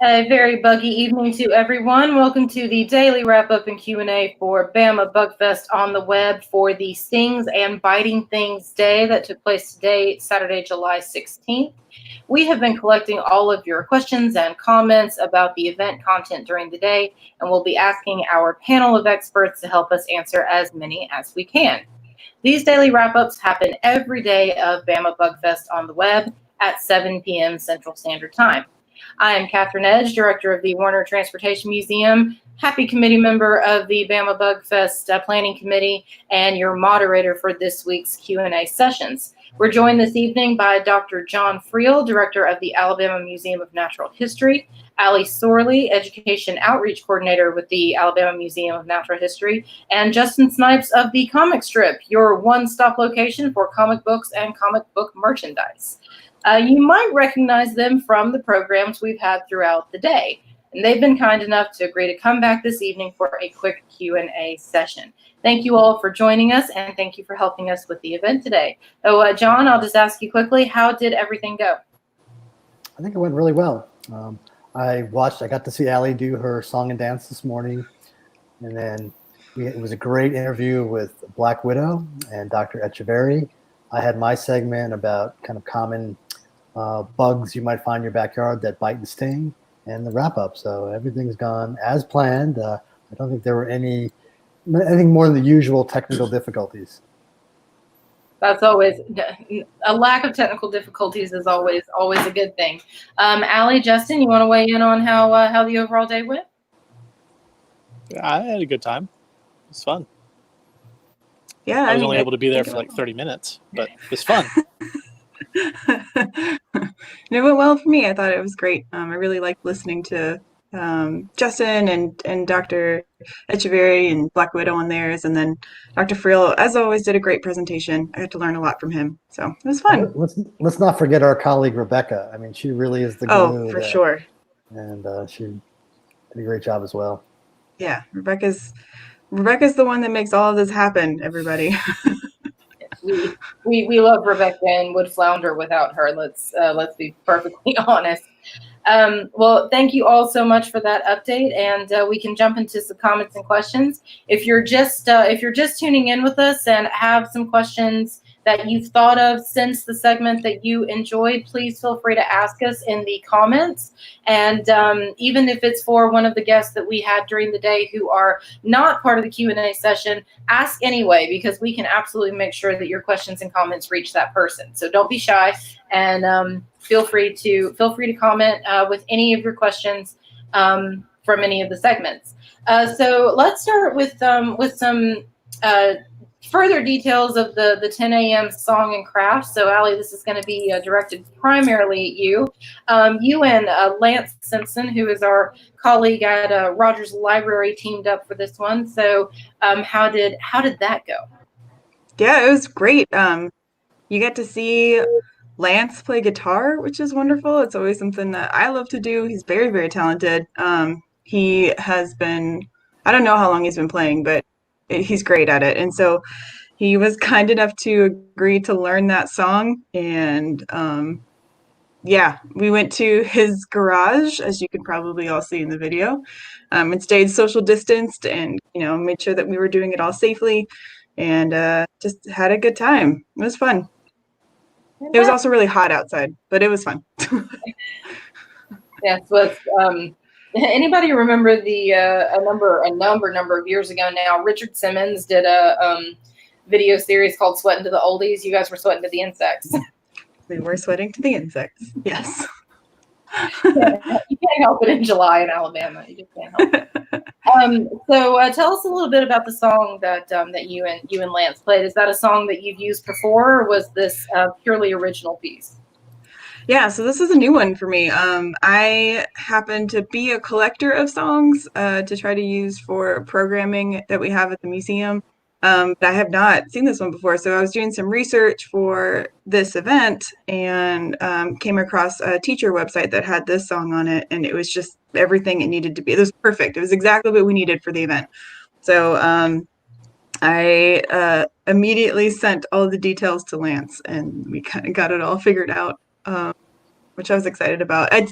A very buggy evening to everyone. Welcome to the daily wrap-up and Q&A for Bama Bug Fest on the web for the Stings and Biting Things Day that took place today, Saturday, July 16th. We have been collecting all of your questions and comments about the event content during the day, and we'll be asking our panel of experts to help us answer as many as we can. These daily wrap-ups happen every day of Bama Bug Fest on the web at 7 p.m. Central Standard Time. I am Katherine, Director of the Warner Transportation Museum, happy committee member of the Bama Bug Fest Planning Committee, and your moderator for this week's Q&A sessions. We're joined this evening by Dr. John Friel, Director of the Alabama Museum of Natural History, Allie, Sorlie, Education Outreach Coordinator with the Alabama Museum of Natural History, and Justin Snipes of the Comic Strip, your one-stop location for comic books and comic book merchandise. You might recognize them from the programs we've had throughout the day, and they've been kind enough to agree to come back this evening for a quick Q&A session. Thank you all for joining us, and thank you for helping us with the event today. So, John, I'll just ask you quickly, how did everything go? I think it went really well. I got to see Allie do her song and dance this morning, and then it was a great interview with Black Widow and Dr. Echeverry. I had my segment about kind of common bugs you might find in your backyard that bite and sting, and the wrap-up. So everything's gone as planned. I don't think there were anything more than the usual technical difficulties. That's always a lack of technical difficulties is always a good thing. Allie, Justin, you want to weigh in on how the overall day went? I had a good time. It was fun. Yeah, I was only able to be there for like 30 minutes, but it was fun. It went well for me. I thought it was great. I really liked listening to Justin and Dr. Echeverry and Black Widow on theirs, and then Dr. Friel, as always, did a great presentation. I got to learn a lot from him, so it was fun. Let's not forget our colleague Rebecca. I mean, she really is the glue. Oh, for sure. And she did a great job as well. Yeah, Rebecca's the one that makes all of this happen, everybody. We love Rebecca and would flounder without her. Let's be perfectly honest. Well, thank you all so much for that update, and we can jump into some comments and questions. If you're just tuning in with us and have some questions that you've thought of since the segment that you enjoyed, please feel free to ask us in the comments. And even if it's for one of the guests that we had during the day who are not part of the Q&A session, ask anyway, because we can absolutely make sure that your questions and comments reach that person. So don't be shy, and feel free to comment with any of your questions from any of the segments. So let's start with some further details of the 10 a.m. song and craft. So, Allie, this is going to be directed primarily at you. You and Lance Simpson, who is our colleague at Rogers Library, teamed up for this one. So, how did that go? Yeah, it was great. You get to see Lance play guitar, which is wonderful. It's always something that I love to do. He's very, very talented. He has been, I don't know how long he's been playing, but he's great at it. And so he was kind enough to agree to learn that song. And yeah, we went to his garage, as you can probably all see in the video, and stayed social distanced and, made sure that we were doing it all safely, and just had a good time. It was fun. It was also really hot outside, but it was fun. Yes, was anybody remember a number of years ago now, Richard Simmons did a video series called Sweating to the Oldies. You guys were sweating to the insects. We were sweating to the insects, yes. You can't help it in July in Alabama. You just can't help it. So tell us a little bit about the song that you and Lance played. Is that a song that you've used before, or was this a purely original piece? Yeah, so this is a new one for me. I happen to be a collector of songs to try to use for programming that we have at the museum. But I have not seen this one before. So I was doing some research for this event and came across a teacher website that had this song on it. And it was just everything it needed to be. It was perfect. It was exactly what we needed for the event. So I immediately sent all the details to Lance, and we kind of got it all figured out, which I was excited about. I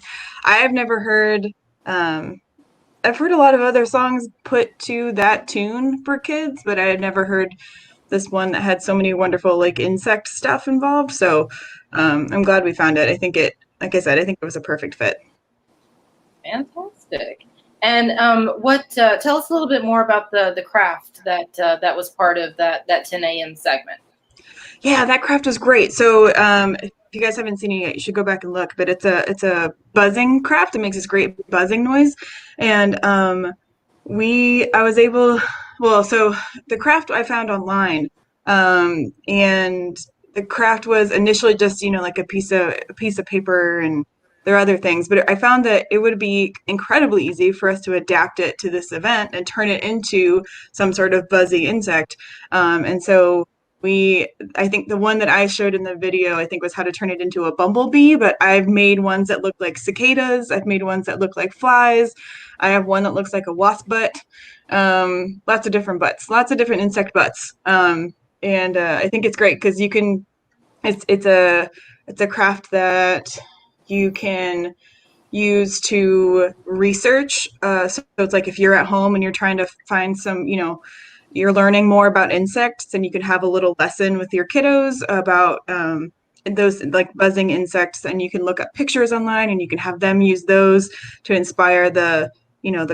have never heard I've heard a lot of other songs put to that tune for kids, but I had never heard this one that had so many wonderful like insect stuff involved. So I'm glad we found it. I think it, like I said, I think it was a perfect fit. Fantastic. And what? Tell us a little bit more about the craft that was part of that 10 a.m. segment. Yeah, that craft was great. So if you guys haven't seen it yet, you should go back and look. But it's a buzzing craft. It makes this great buzzing noise, and I was able. Well, so the craft I found online, and the craft was initially just like a piece of paper, and there are other things. But I found that it would be incredibly easy for us to adapt it to this event and turn it into some sort of buzzy insect, and so. I think the one that I showed in the video, I think was how to turn it into a bumblebee, but I've made ones that look like cicadas. I've made ones that look like flies. I have one that looks like a wasp butt. Lots of different butts, lots of different insect butts. And I think it's great because it's a craft that you can use to research. So it's like if you're at home and you're trying to find some, you're learning more about insects, and you can have a little lesson with your kiddos about those like buzzing insects, and you can look up pictures online and you can have them use those to inspire the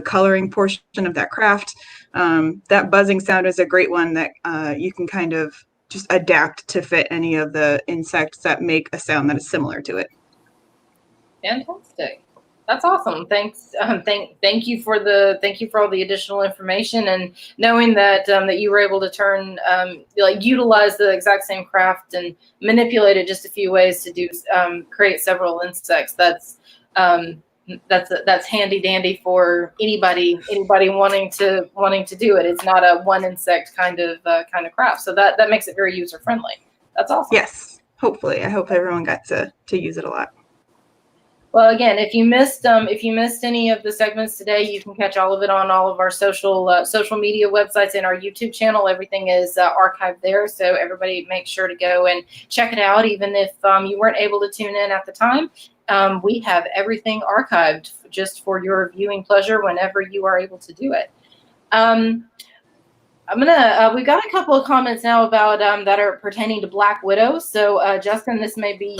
coloring portion of that craft. That buzzing sound is a great one that you can kind of just adapt to fit any of the insects that make a sound that is similar to it. Fantastic. That's awesome. Thanks. Thank you for all the additional information, and knowing that that you were able to utilize the exact same craft and manipulate it just a few ways to do create several insects. That's handy dandy for anybody wanting to do it. It's not a one insect kind of craft, so that makes it very user friendly. That's awesome. Yes, hopefully. I hope everyone got to use it a lot. Well, again, if you missed any of the segments today, you can catch all of it on all of our social media websites and our YouTube channel. Everything is archived there, so everybody make sure to go and check it out. Even if you weren't able to tune in at the time, we have everything archived just for your viewing pleasure whenever you are able to do it. We've got a couple of comments now about that are pertaining to Black Widow. So, Justin, this may be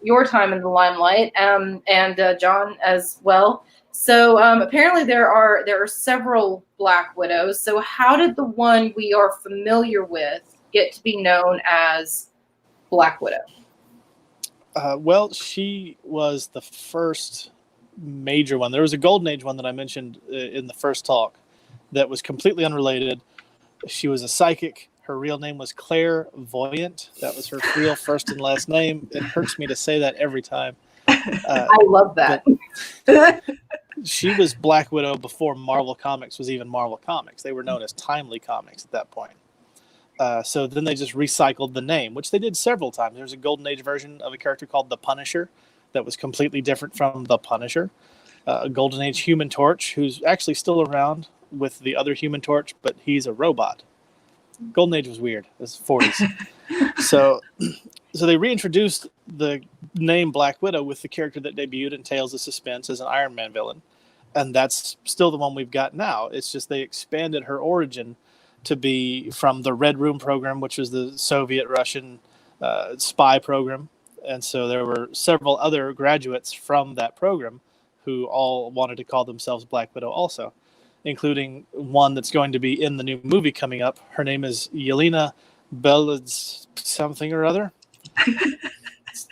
your time in the limelight, and John as well. So apparently there are several Black Widows. So how did the one we are familiar with get to be known as Black Widow? Well, she was the first major one. There was a Golden Age one that I mentioned in the first talk that was completely unrelated. She was a psychic. Her real name was Clairvoyant. That was her real first and last name. It hurts me to say that every time. I love that. She was Black Widow before Marvel Comics was even Marvel Comics. They were known as Timely Comics at that point. So then they just recycled the name, which they did several times. There's a Golden Age version of a character called the Punisher that was completely different from the Punisher. A Golden Age Human Torch, who's actually still around with the other Human Torch, but he's a robot. Golden Age was weird. It was 40s. So they reintroduced the name Black Widow with the character that debuted in Tales of Suspense as an Iron Man villain. And that's still the one we've got now. It's just they expanded her origin to be from the Red Room program, which was the Soviet-Russian spy program. And so there were several other graduates from that program who all wanted to call themselves Black Widow also, including one that's going to be in the new movie coming up. Her name is Yelena Belets something or other.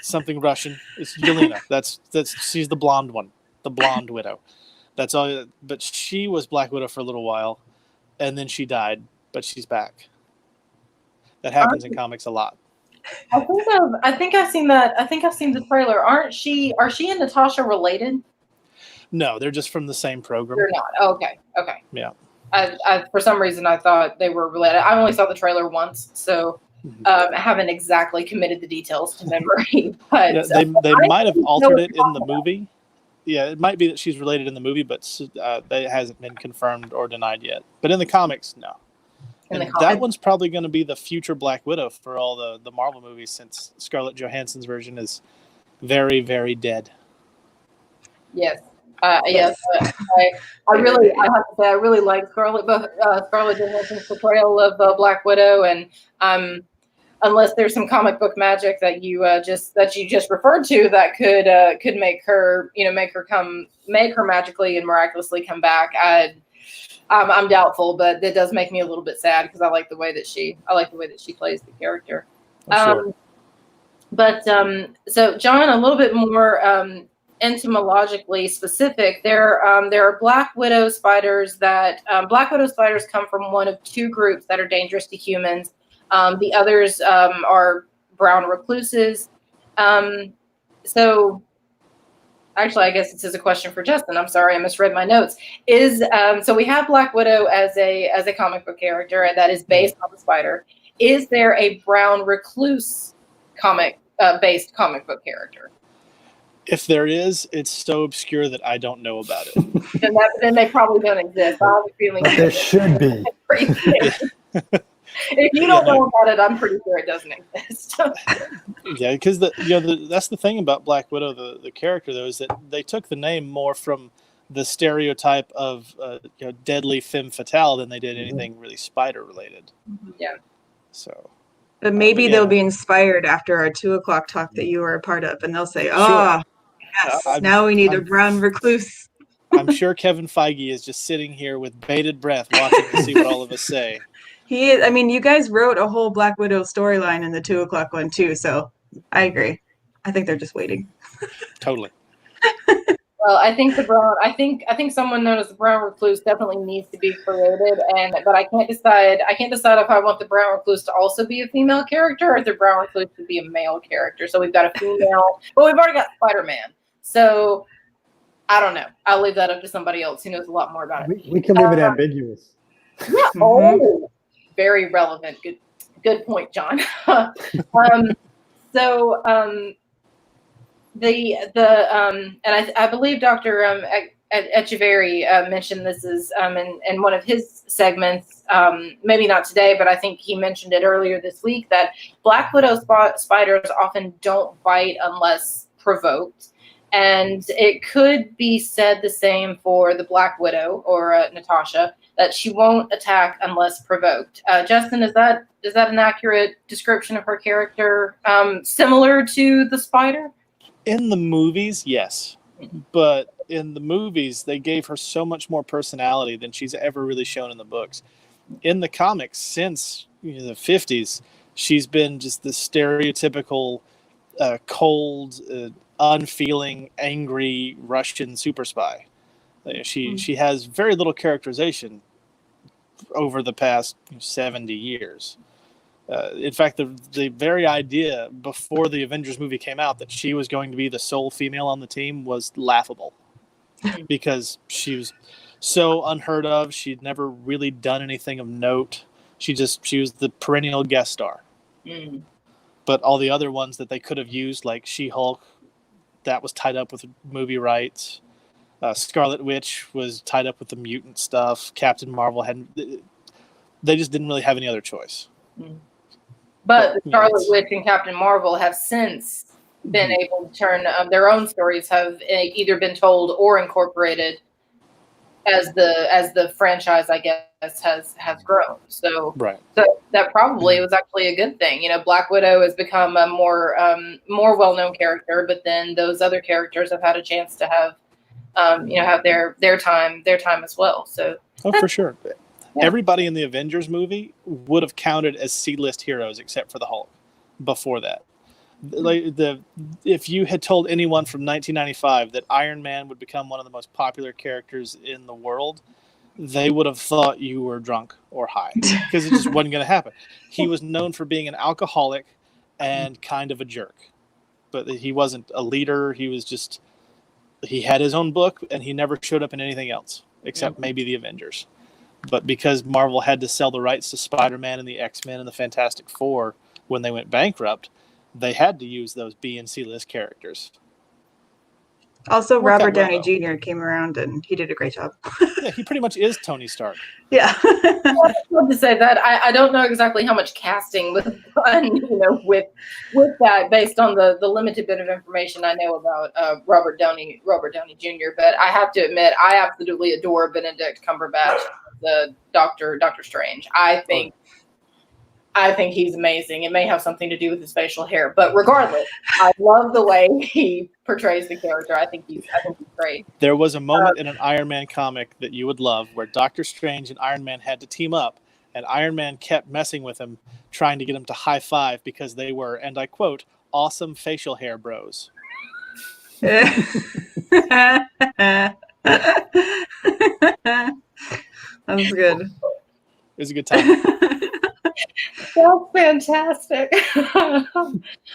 Something Russian. It's Yelena. That's she's the blonde one, the blonde widow. That's all. But she was Black Widow for a little while, and then she died. But she's back. That happens in comics a lot. I think I've seen that. I think I've seen the trailer. Are she and Natasha related? No, they're just from the same program. They're not. Oh, okay. Yeah. I for some reason I thought they were related. I only saw the trailer once, so I haven't exactly committed the details to memory. But yeah, they might have altered it in the movie. Yeah, it might be that she's related in the movie, but that hasn't been confirmed or denied yet. But in the comics, no. That one's probably going to be the future Black Widow for all the Marvel movies, since Scarlett Johansson's version is very, very dead. Yes. Yes, I really, I have to say, I really like Scarlett Johansson's portrayal of Black Widow, and unless there's some comic book magic that you just referred to that could make her magically and miraculously come back, I'm doubtful, but it does make me a little bit sad because I like the way that she plays the character. Sure. So John, a little bit more entomologically specific. There are Black Widow spiders that Black Widow spiders come from one of two groups that are dangerous to humans. The others are brown recluses. So actually, I guess this is a question for Justin. I'm sorry, I misread my notes. So we have Black Widow as a comic book character that is based on the spider. Is there a brown recluse based comic book character? If there is, it's so obscure that I don't know about it. then they probably don't exist. I have a feeling But there should be. If you don't know about it, I'm pretty sure it doesn't exist. Yeah, because that's the thing about Black Widow, the character though, is that they took the name more from the stereotype of deadly femme fatale than they did anything really spider related. Yeah. So. But maybe they'll be inspired after our 2:00 talk that you were a part of, and they'll say, "Oh, yes, now we need a brown recluse." I'm sure Kevin Feige is just sitting here with bated breath, watching to see what all of us say. He is. I mean, you guys wrote a whole Black Widow storyline in the 2:00 one too, so I agree. I think they're just waiting. Totally. Well, I think I think someone known as the brown recluse definitely needs to be created, but I can't decide if I want the brown recluse to also be a female character or if the brown recluse to be a male character. So we've got a female, but we've already got Spider-Man. So I don't know. I'll leave that up to somebody else who knows a lot more about it. We can leave it ambiguous. Yeah. Oh, very relevant. Good point, John. And I believe Dr. Echeverry mentioned this in one of his segments, maybe not today, but I think he mentioned it earlier this week, that Black Widow spiders often don't bite unless provoked. And it could be said the same for the Black Widow or Natasha, that she won't attack unless provoked. Justin, is that an accurate description of her character, similar to the spider? In the movies, yes. But in the movies, they gave her so much more personality than she's ever really shown in the books. In the comics, since the 50s, she's been just the stereotypical cold, unfeeling, angry Russian super spy. She has very little characterization over the past 70 years. In fact, the very idea before the Avengers movie came out that she was going to be the sole female on the team was laughable because she was so unheard of. She'd never really done anything of note. She was the perennial guest star. But all the other ones that they could have used, like She-Hulk, that was tied up with movie rights. Scarlet Witch was tied up with the mutant stuff. Captain Marvel they just didn't really have any other choice. But the Scarlet Witch and Captain Marvel have since been able to turn their own stories, have either been told or incorporated as the franchise, I guess, has grown. So that probably was actually a good thing. Black Widow has become a more well-known character, but then those other characters have had a chance to have have their time as well. So for sure. Yeah. Everybody in the Avengers movie would have counted as C-list heroes except for the Hulk before that. If you had told anyone from 1995 that Iron Man would become one of the most popular characters in the world, they would have thought you were drunk or high because it just wasn't going to happen. He was known for being an alcoholic and kind of a jerk, but he wasn't a leader. He had his own book and he never showed up in anything else except maybe the Avengers. But because Marvel had to sell the rights to Spider-Man and the X-Men and the Fantastic Four when they went bankrupt, they had to use those B and C list characters. Also, Worked out Robert well, Downey though. Jr. came around and he did a great job. Yeah, he pretty much is Tony Stark. Yeah. I love to say that I don't know exactly how much casting was done, with that based on the limited bit of information I know about Robert Downey Jr. But I have to admit, I absolutely adore Benedict Cumberbatch, the Doctor Strange. I think he's amazing. It may have something to do with his facial hair, but regardless, I love the way he portrays the character. I think he's great. There was a moment in an Iron Man comic that you would love where Doctor Strange and Iron Man had to team up, and Iron Man kept messing with him, trying to get him to high five because they were, and I quote, awesome facial hair bros. That was good. It was a good time. That's fantastic.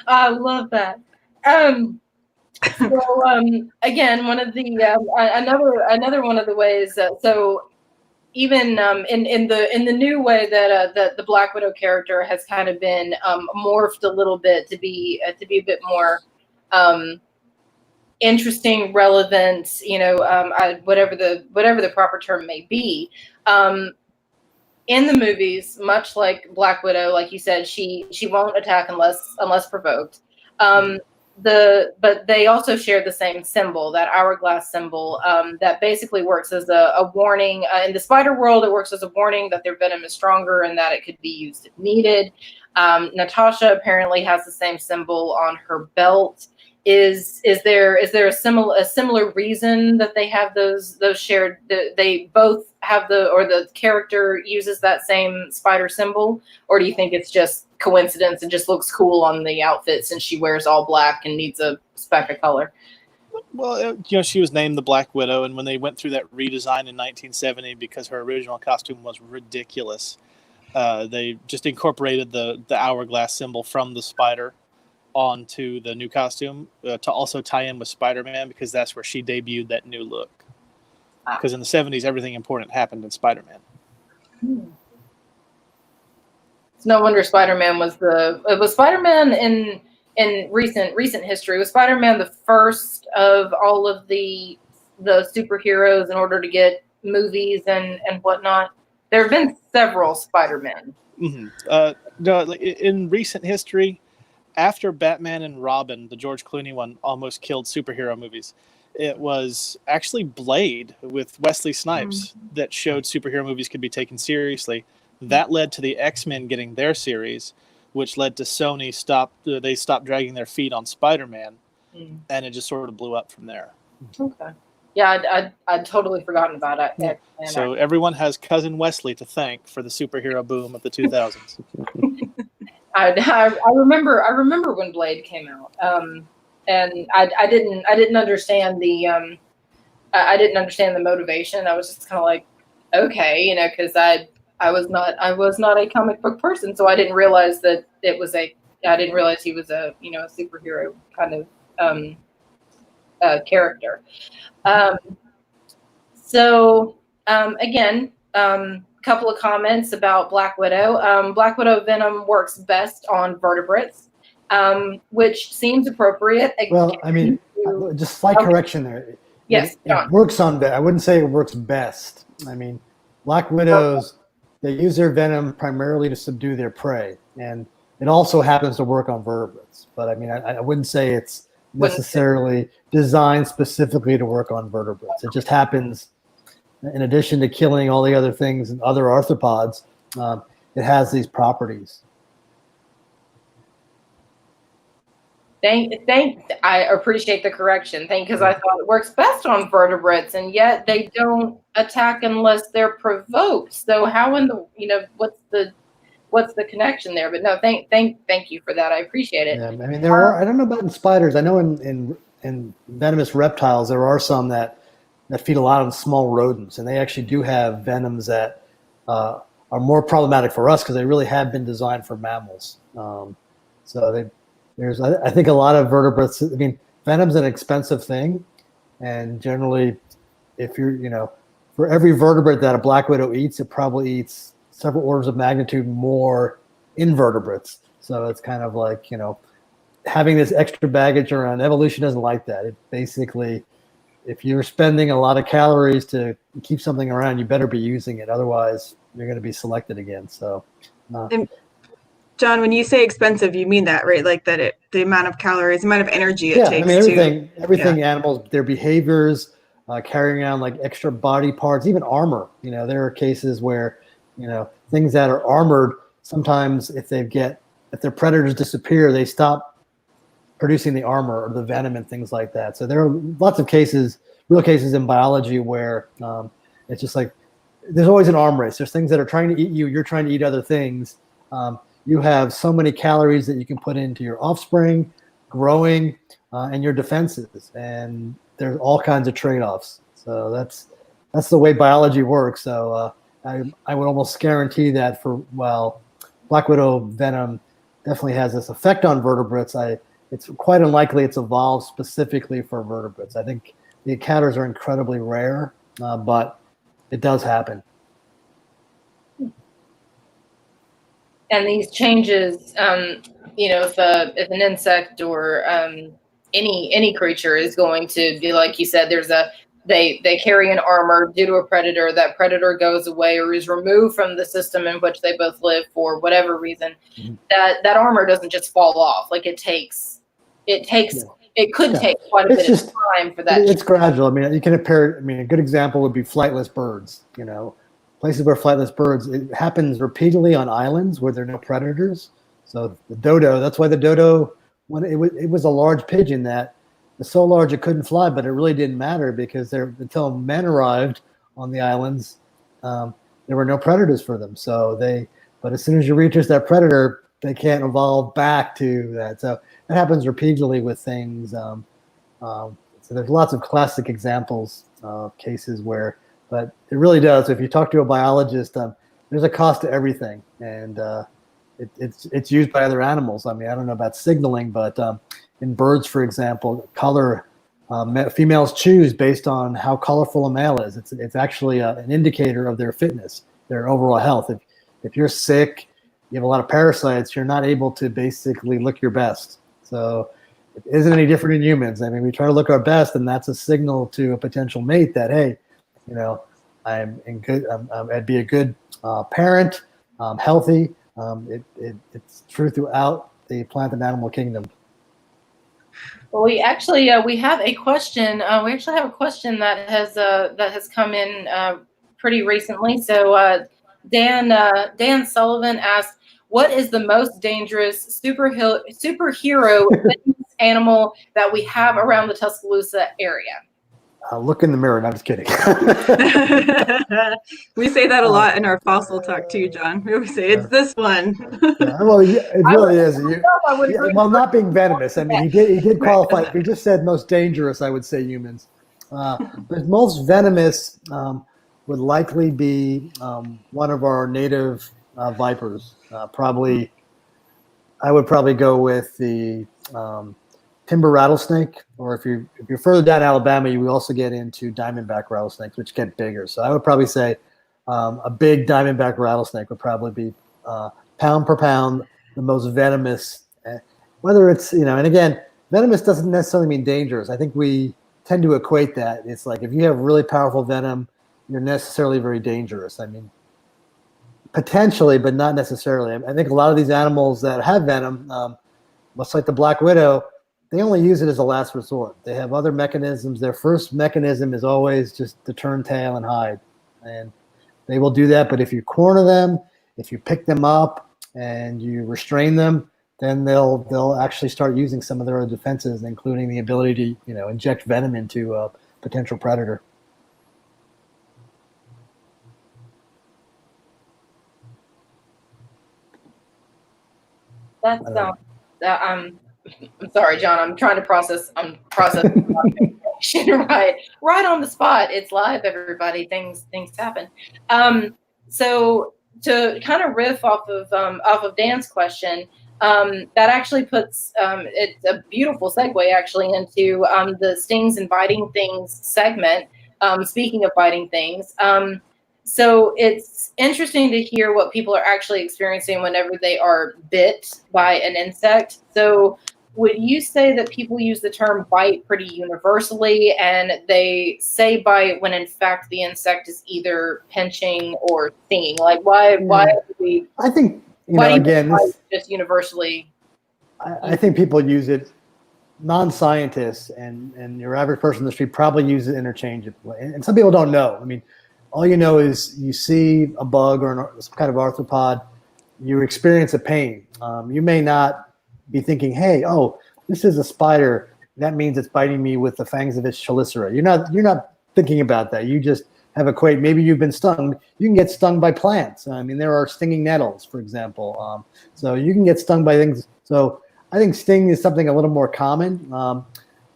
I love that. Again, one of the another one of the ways. So even in the new way that the Black Widow character has kind of been morphed a little bit to be a bit more interesting, relevant. Whatever the proper term may be. In the movies, much like Black Widow, like you said, she won't attack unless provoked. But they also share the same symbol, that hourglass symbol, that basically works as a warning. In the spider world, it works as a warning that their venom is stronger and that it could be used if needed. Natasha apparently has the same symbol on her belt. Is there a similar reason that they have those shared? They both have the character uses that same spider symbol, or do you think it's just coincidence and just looks cool on the outfit since she wears all black and needs a speck of color? Well, she was named the Black Widow, and when they went through that redesign in 1970, because her original costume was ridiculous, they just incorporated the hourglass symbol from the spider onto the new costume to also tie in with Spider-Man, because that's where she debuted that new look. Because in the 70s, everything important happened in Spider-Man. It's no wonder Spider-Man was Spider-Man in recent history. Was Spider-Man the first of all of the superheroes in order to get movies and whatnot? There have been several Spider-Men. No, in recent history, after Batman and Robin, the George Clooney one, almost killed superhero movies, it was actually Blade with Wesley Snipes that showed superhero movies could be taken seriously. That led to the X-Men getting their series, which led to Sony stopped dragging their feet on Spider-Man, and it just sort of blew up from there. Okay. Yeah, I'd totally forgotten about it. Yeah. So everyone has Cousin Wesley to thank for the superhero boom of the 2000s. I remember when Blade came out, and I didn't understand the motivation. I was just kind of like, okay, because I was not a comic book person, so I didn't realize that I didn't realize he was a a superhero kind of character. Again, couple of comments about Black Widow. Black Widow venom works best on vertebrates, which seems appropriate. Well, I mean, just slight correction there. Yes, it works on that. I wouldn't say it works best. I mean, Black Widows, they use their venom primarily to subdue their prey, and it also happens to work on vertebrates. But I mean, I wouldn't say it's necessarily designed specifically to work on vertebrates. It just happens. In addition to killing all the other things and other arthropods, it has these properties. I appreciate the correction. Because I thought it works best on vertebrates, and yet they don't attack unless they're provoked. So how in the what's the connection there? But no, thank you for that. I appreciate it. Yeah, I mean, there are. I don't know about in spiders. I know in venomous reptiles there are some that feed a lot on small rodents, and they actually do have venoms that are more problematic for us because they really have been designed for mammals. There's I think a lot of vertebrates. I mean, venom's an expensive thing, and generally, if you're for every vertebrate that a black widow eats, it probably eats several orders of magnitude more invertebrates. So it's kind of like having this extra baggage around. Evolution doesn't like that. It basically if you're spending a lot of calories to keep something around, you better be using it. Otherwise, you're going to be selected again. So, And John, when you say expensive, you mean that, right? Like that the amount of calories, the amount of energy it takes everything animals, their behaviors, carrying around like extra body parts, even armor. There are cases where, things that are armored, sometimes if their predators disappear, they stop producing the armor or the venom and things like that. So there are lots of real cases in biology where it's just like there's always an arm race. There's things that are trying to eat you. You're trying to eat other things. You have so many calories that you can put into your offspring, growing, and your defenses. And there's all kinds of trade-offs. So that's the way biology works. So I would almost guarantee that black widow venom definitely has this effect on vertebrates. It's quite unlikely it's evolved specifically for vertebrates. I think the encounters are incredibly rare, but it does happen. And these changes, if an insect or any creature is going to be, like you said, they carry an armor due to a predator. That predator goes away or is removed from the system in which they both live for whatever reason. Mm-hmm. That armor doesn't just fall off. Like it could take quite a bit of time for that. It's gradual. I mean, you can compare. I mean, a good example would be flightless birds. Places where flightless birds, it happens repeatedly on islands where there are no predators. So the dodo, that's why the dodo, when it was a large pigeon that was so large it couldn't fly, but it really didn't matter because until men arrived on the islands, there were no predators for them. But as soon as you reach that predator, they can't evolve back to that. So it happens repeatedly with things. So there's lots of classic examples of cases where. But it really does. If you talk to a biologist, there's a cost to everything, and it's used by other animals. I mean, I don't know about signaling, but in birds, for example, color females choose based on how colorful a male is. It's actually an indicator of their fitness, their overall health. If you're sick, you have a lot of parasites, you're not able to basically look your best. So it isn't any different in humans. I mean, we try to look our best, and that's a signal to a potential mate that, hey, I'm in good. I'd be a good parent. Healthy. It's true throughout the plant and animal kingdom. Well, we actually we have a question. We actually have a question that has come in pretty recently. So Dan Sullivan asked, "What is the most dangerous superhero animal that we have around the Tuscaloosa area?" Look in the mirror. No, I'm just kidding. We say that a lot in our fossil talk too, John. We always say it's this one. Well, it really is. Well, not being venomous. I mean, he did qualify. If he just said most dangerous, I would say humans. But most venomous would likely be one of our native vipers. Probably, I would probably go with the timber rattlesnake, or if you're further down Alabama, you will also get into diamondback rattlesnakes, which get bigger. So I would probably say a big diamondback rattlesnake would probably be pound per pound the most venomous. Whether it's and again, venomous doesn't necessarily mean dangerous. I think we tend to equate that. It's like if you have really powerful venom, you're necessarily very dangerous. I mean, potentially, but not necessarily. I think a lot of these animals that have venom, much like the black widow, they only use it as a last resort. They have other mechanisms. Their first mechanism is always just to turn tail and hide. And they will do that. But if you corner them, if you pick them up and you restrain them, then they'll actually start using some of their other defenses, including the ability to inject venom into a potential predator. That's I'm sorry, John. I'm trying to process. I'm processing right on the spot. It's live, everybody. Things happen. So to kind of riff off of Dan's question, that actually puts it's a beautiful segue actually into the stings and biting things segment. Speaking of biting things, so it's interesting to hear what people are actually experiencing whenever they are bit by an insect. So would you say that people use the term bite pretty universally, and they say bite when in fact the insect is either pinching or stinging? Like, why do we? I think, Why do you again, think bite is just universally? I think people use it, non-scientists and your average person in the street probably use it interchangeably. And some people don't know. I mean, all you know is you see a bug or some kind of arthropod, you experience a pain. You may not be thinking, hey, oh, this is a spider. That means it's biting me with the fangs of its chelicera. You're not thinking about that. You just have maybe you've been stung. You can get stung by plants. I mean, there are stinging nettles, for example. So you can get stung by things. So I think sting is something a little more common,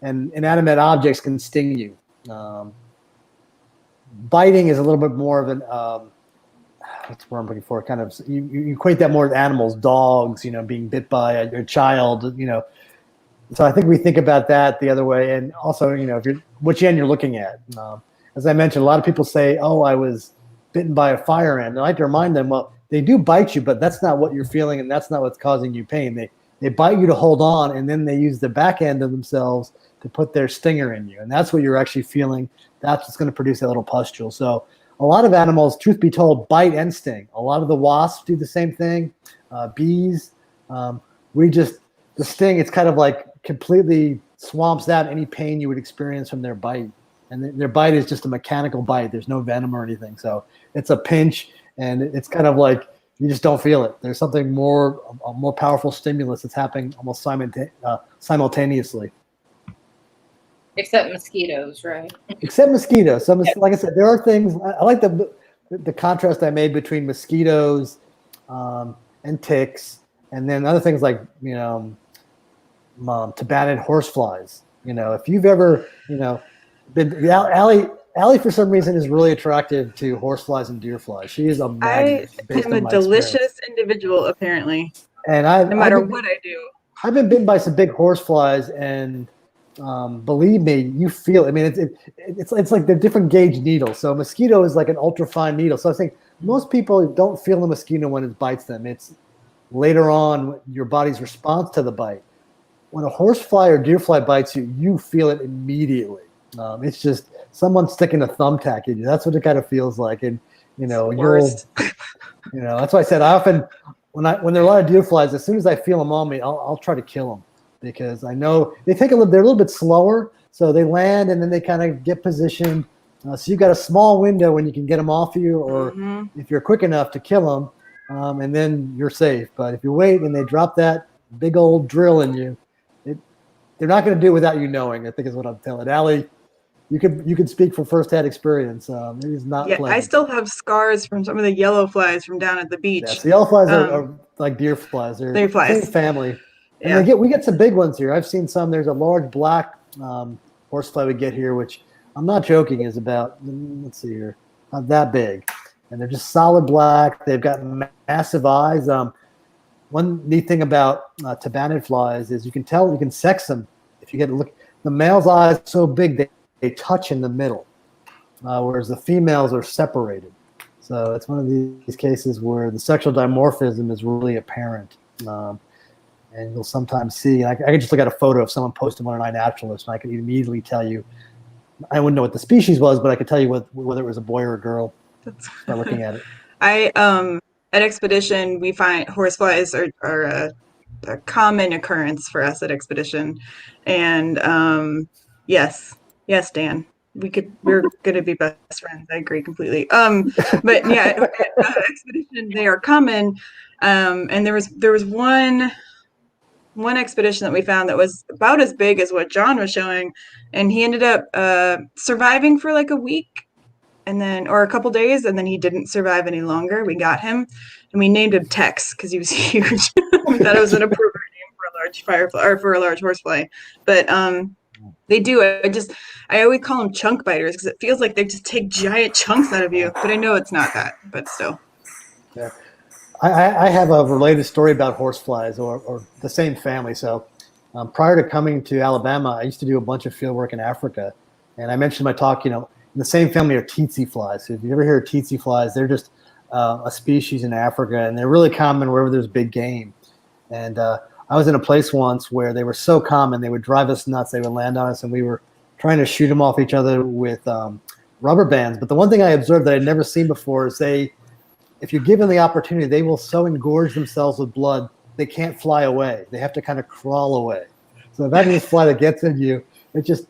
and inanimate objects can sting you. Biting is a little bit more of an, what's the word I'm looking for? Kind of, you equate that more with animals, dogs, being bit by a child, So I think we think about that the other way. And also, which end you're looking at. As I mentioned, a lot of people say, oh, I was bitten by a fire ant. And I like to remind them, well, they do bite you, but that's not what you're feeling, and that's not what's causing you pain. They bite you to hold on, and then they use the back end of themselves to put their stinger in you. And that's what you're actually feeling. That's what's going to produce that little pustule. So a lot of animals, truth be told, bite and sting. A lot of the wasps do the same thing. Bees, the sting, it's kind of like completely swamps out any pain you would experience from their bite. And their bite is just a mechanical bite. There's no venom or anything. So it's a pinch, and it's kind of like, you just don't feel it. There's something a more powerful stimulus that's happening almost simultaneously. Except mosquitoes, right? Except mosquitoes. So, like I said, there are things. I like the contrast I made between mosquitoes and ticks, and then other things like tabanid horseflies. If you've ever been Allie, for some reason, is really attractive to horseflies and deerflies. She is a magnet. I am a delicious individual, apparently. And no matter what I do. I've been bitten by some big horseflies, and believe me, you feel it. I mean, it's like they're different gauge needles. So a mosquito is like an ultra fine needle. So I think most people don't feel the mosquito when it bites them. It's later on your body's response to the bite. When a horsefly or deerfly bites you, you feel it immediately. It's just someone sticking a thumbtack in you. That's what it kind of feels like. And Worst. that's why I said I often when there are a lot of deerflies, as soon as I feel them on me, I'll try to kill them, because I know they're a little bit slower, so they land and then they kind of get positioned. So you've got a small window when you can get them off you, or if you're quick enough to kill them, and then you're safe. But if you wait and they drop that big old drill in you, they're not going to do it without you knowing, I think is what I'm telling. Allie, you could speak from firsthand experience. It is not pleasant. I still have scars from some of the yellow flies from down at the beach. Yes, the yellow flies are like deer flies. They're flies. Same family. And we get some big ones here. I've seen some. There's a large black horsefly we get here, which I'm not joking, is about, let's see here, not that big. And they're just solid black. They've got massive eyes. One neat thing about tabanid flies is you can sex them. If you get a look, the male's eyes are so big they touch in the middle, whereas the females are separated. So it's one of these cases where the sexual dimorphism is really apparent. And you'll sometimes see, I can just look at a photo of someone posted one on iNaturalist, and I can immediately tell you, I wouldn't know what the species was, but I could tell you whether it was a boy or a girl by looking at it. At Expedition, we find horseflies are a common occurrence for us at Expedition. And yes, Dan, we're going to be best friends. I agree completely. But yeah, at Expedition, they are common. And there was one expedition that we found that was about as big as what John was showing, and he ended up surviving for like a week or a couple days, and then he didn't survive any longer. We got him, and we named him Tex because he was huge. We thought it was an appropriate name for a large firefly or for a large horsefly. But they do. I always call them chunk biters because it feels like they just take giant chunks out of you. But I know it's not that. But still. Yeah. I have a related story about horseflies or the same family. So prior to coming to Alabama, I used to do a bunch of field work in Africa. And I mentioned in my talk, in the same family are tsetse flies. So if you ever hear of tsetse flies, they're just a species in Africa, and they're really common wherever there's big game. And I was in a place once where they were so common, they would drive us nuts. They would land on us, and we were trying to shoot them off each other with rubber bands. But the one thing I observed that I'd never seen before is if you give them the opportunity, they will so engorge themselves with blood, they can't fly away. They have to kind of crawl away. So if having this fly that gets in you, it just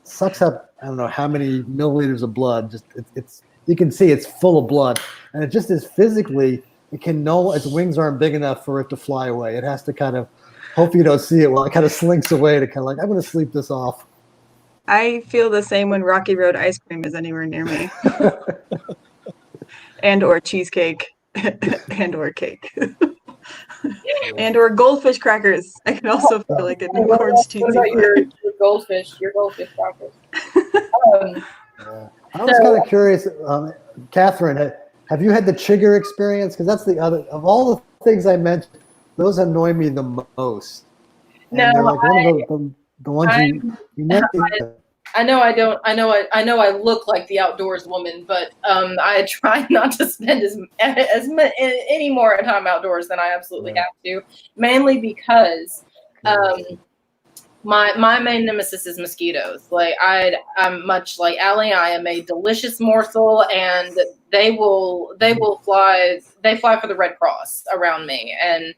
sucks up, I don't know how many milliliters of blood. Just it's you can see it's full of blood. And it just is physically, its wings aren't big enough for it to fly away. It has to kind of, hope you don't see it while it kind of slinks away to kind of like, I'm going to sleep this off. I feel the same when Rocky Road ice cream is anywhere near me. And or cheesecake. And or cake. And or goldfish crackers. I can also feel like an orange cheesy. What about your goldfish crackers? I was kind of curious, Katherine, have you had the chigger experience? Because that's the other, of all the things I mentioned, those annoy me the most. And No, they're like one of the ones you never. I know I don't. I know I look like the outdoors woman, but I try not to spend any more time outdoors than I absolutely have to. Mainly because my main nemesis is mosquitoes. Like I'm much like Allie. I am a delicious morsel, and they will fly. They fly for the Red Cross around me, and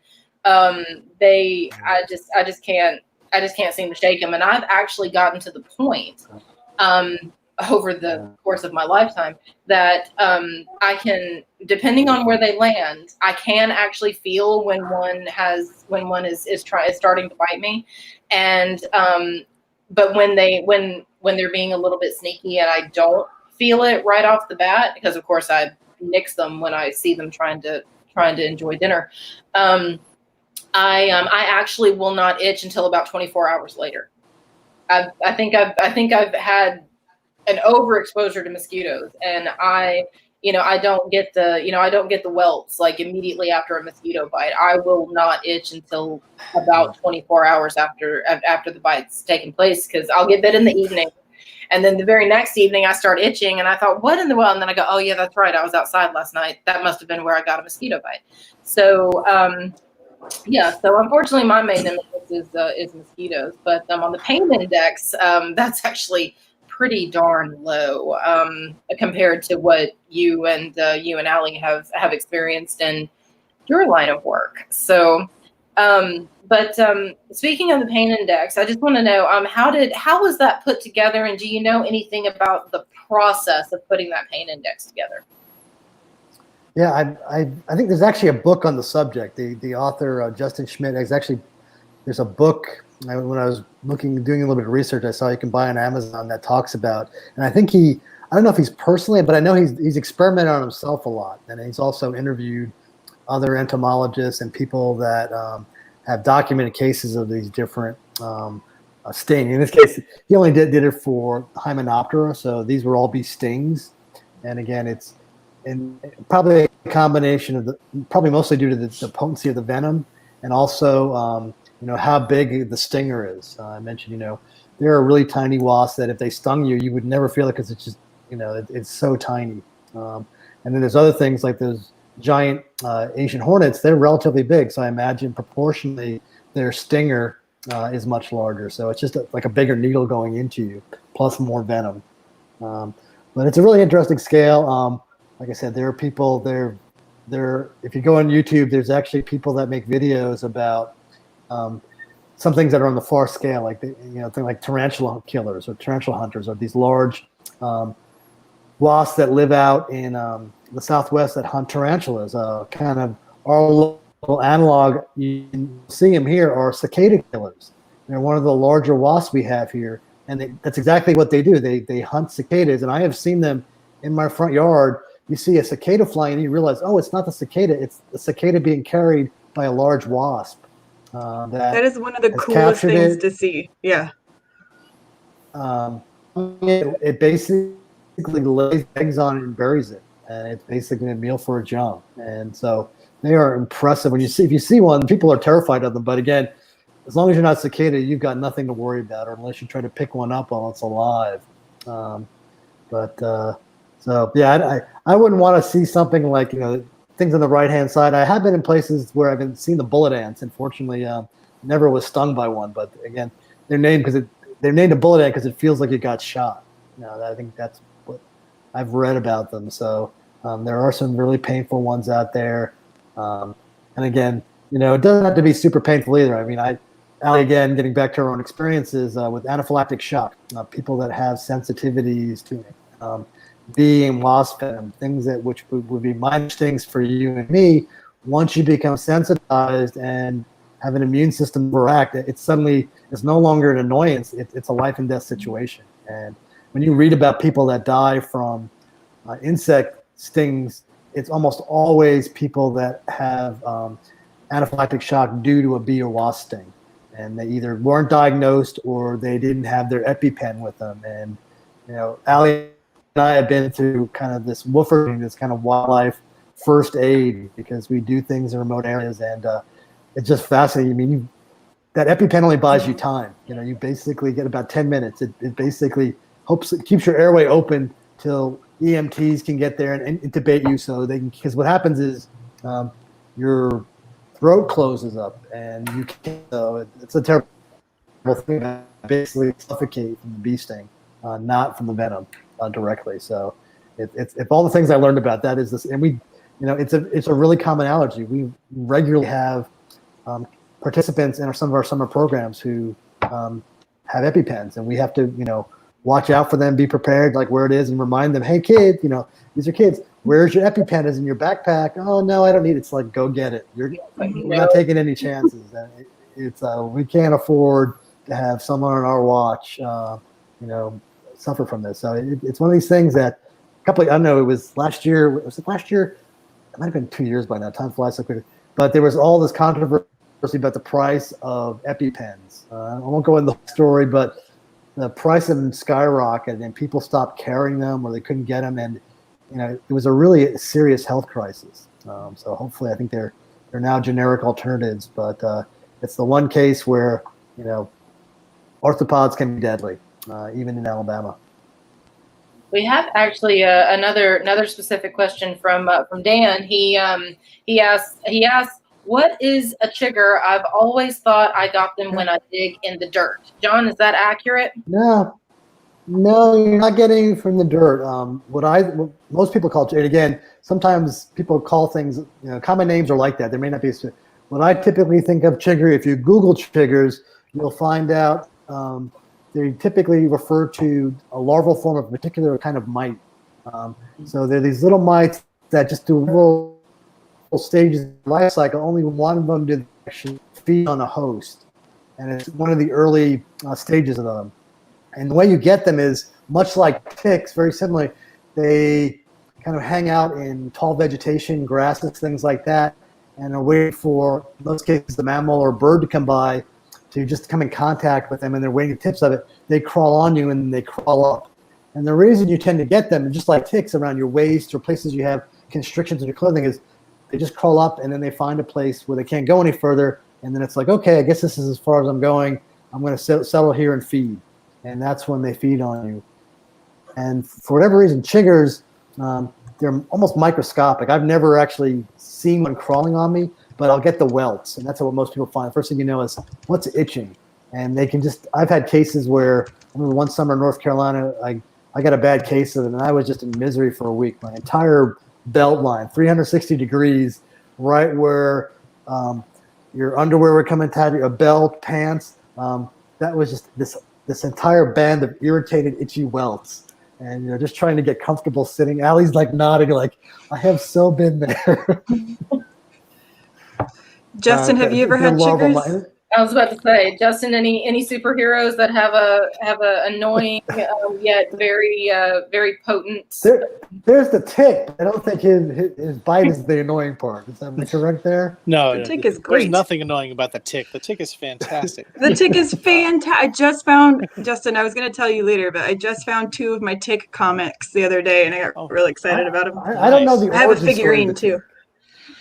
I just can't seem to shake them. And I've actually gotten to the point over the course of my lifetime that I can, depending on where they land, I can actually feel when one is starting to bite me. And but when they're being a little bit sneaky and I don't feel it right off the bat, because of course I nix them when I see them trying to enjoy dinner. I actually will not itch until about 24 hours later. I think I've had an overexposure to mosquitoes, and I don't get the welts like immediately after a mosquito bite. I will not itch until about 24 hours after the bite's taken place, because I'll get bit in the evening, and then the very next evening I start itching, and I thought, what in the world? And then I go, oh yeah, that's right, I was outside last night. That must have been where I got a mosquito bite. So so unfortunately my main nemesis is mosquitoes, but on the pain index, that's actually pretty darn low compared to what you and Allie have experienced in your line of work. So, but speaking of the pain index, I just want to know how was that put together, and do you know anything about the process of putting that pain index together? Yeah, I think there's actually a book on the subject. The author, Justin Schmidt, there's a book. When I was doing a little bit of research, I saw you can buy on Amazon that talks about, and I think I don't know if he's personally, but I know he's experimented on himself a lot. And he's also interviewed other entomologists and people that have documented cases of these different sting. In this case, he only did it for Hymenoptera, so these will all be stings. And again, it's probably a combination of probably mostly due to the potency of the venom, and also how big the stinger is. I mentioned, there are really tiny wasps that if they stung you, you would never feel it because it's just, it's so tiny. And then there's other things like those giant Asian hornets. They're relatively big, so I imagine proportionally their stinger is much larger. So it's just like a bigger needle going into you, plus more venom. But it's a really interesting scale. Like I said, there are people there. If you go on YouTube, there's actually people that make videos about some things that are on the far scale, like things like tarantula killers or tarantula hunters, or these large wasps that live out in the Southwest that hunt tarantulas. Kind of our local analog, you can see them here, are cicada killers. They're one of the larger wasps we have here, and that's exactly what they do. They hunt cicadas, and I have seen them in my front yard. You see a cicada flying, and you realize, oh, it's not the cicada; it's the cicada being carried by a large wasp. That is one of the coolest things to see. Yeah. It basically lays eggs on it and buries it, and it's basically a meal for a jump. And so they are impressive. If you see one, people are terrified of them. But again, as long as you're not cicada, you've got nothing to worry about, or unless you try to pick one up while it's alive. So yeah, I wouldn't want to see something like things on the right hand side. I have been in places where I've seen the bullet ants, and fortunately, never was stung by one, but again, they're named a bullet ant because it feels like it got shot. I think that's what I've read about them. So there are some really painful ones out there. And again, it doesn't have to be super painful either. I mean, Allie, again, getting back to her own experiences with anaphylactic shock, people that have sensitivities to it, bee and wasp venom, things which would be minor things for you and me. Once you become sensitized and have an immune system react, it's no longer an annoyance. It's a life and death situation. And when you read about people that die from insect stings, it's almost always people that have anaphylactic shock due to a bee or wasp sting. And they either weren't diagnosed or they didn't have their EpiPen with them. And, Allie and I have been through kind of this woofing, this kind of wildlife first aid, because we do things in remote areas, and it's just fascinating. I mean, that EpiPen only buys you time. You basically get about 10 minutes. It basically keeps your airway open till EMTs can get there and intubate you, so they can. Because what happens is your throat closes up, and you can't. So it's a terrible thing. Basically, suffocate from the bee sting, not from the venom directly. So it's all the things I learned about that is this, and we. It's a really common allergy. We regularly have participants in some of our summer programs who have EpiPens, and we have to, watch out for them, be prepared, like where it is, and remind them, hey, kid, these are kids. Where's your EpiPen? Is in your backpack? Oh no, I don't need it. It's like, go get it. We're not taking any chances. We can't afford to have someone on our watch, suffer from this. So it's one of these things that I don't know. It was last year. Was it last year? It might have been 2 years by now. Time flies so quickly. But there was all this controversy about the price of EpiPens. I won't go into the story, but the price of them skyrocketed, and people stopped carrying them, or they couldn't get them, and it was a really serious health crisis. So hopefully, I think they're now generic alternatives, but it's the one case where orthopods can be deadly, even in Alabama. We have actually another specific question from Dan. He asked, what is a chigger? I've always thought I got them when I dig in the dirt. John, is that accurate? No, you're not getting from the dirt. What most people call chigger, again, sometimes people call things, common names are like that. There may not be. What I typically think of chigger, if you Google chiggers, you'll find out they typically refer to a larval form of a particular kind of mite. So they're these little mites that just do little stages of the life cycle. Only one of them did actually feed on a host. And it's one of the early stages of them. And the way you get them is much like ticks, very similarly. They kind of hang out in tall vegetation, grasses, things like that, and are waiting for, in most cases, the mammal or bird to come by to just come in contact with them, and they're waiting the tips of it. They crawl on you and they crawl up. And the reason you tend to get them, just like ticks, around your waist or places you have constrictions in your clothing, is they just crawl up and then they find a place where they can't go any further. And then it's like, okay, I guess this is as far as I'm going. I'm going to settle here and feed. And that's when they feed on you. And for whatever reason, chiggers, they're almost microscopic. I've never actually seen one crawling on me, but I'll get the welts, and that's what most people find. The first thing you know is what's itching, and they can just. I've had cases where I remember one summer in North Carolina, I got a bad case of it, and I was just in misery for a week. My entire belt line, 360 degrees, right where your underwear would come in tight, a belt, pants. That was just this entire band of irritated, itchy welts. And just trying to get comfortable sitting. Allie's like nodding, like, I have so been there. Justin, have you ever had chiggers? I was about to say, Justin, any superheroes that have a annoying yet very very potent? There's the tick. I don't think his bite is the annoying part. Is that correct there? No, the tick is great. There's nothing annoying about the tick. The tick is fantastic. The tick is fantastic. I just found, Justin, I was going to tell you later, but I just found 2 of my tick comics the other day, and I got really excited about them. I don't know the I have a figurine too.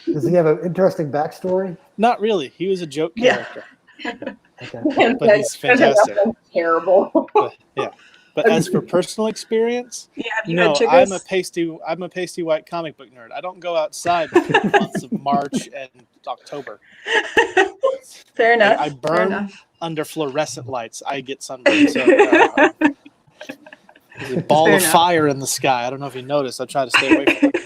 Does he have an interesting backstory? Not really. He was a joke character. Okay. But he's fantastic. Terrible. Yeah. But as for personal experience, Yeah, have you no, had I'm chiggers? a pasty white comic book nerd. I don't go outside between the months of March and October. Fair enough. I Fair burn enough. under fluorescent lights. I get sunburned. So no, there's a ball Fair of enough. fire in the sky. I don't know if you noticed. I try to stay away from it.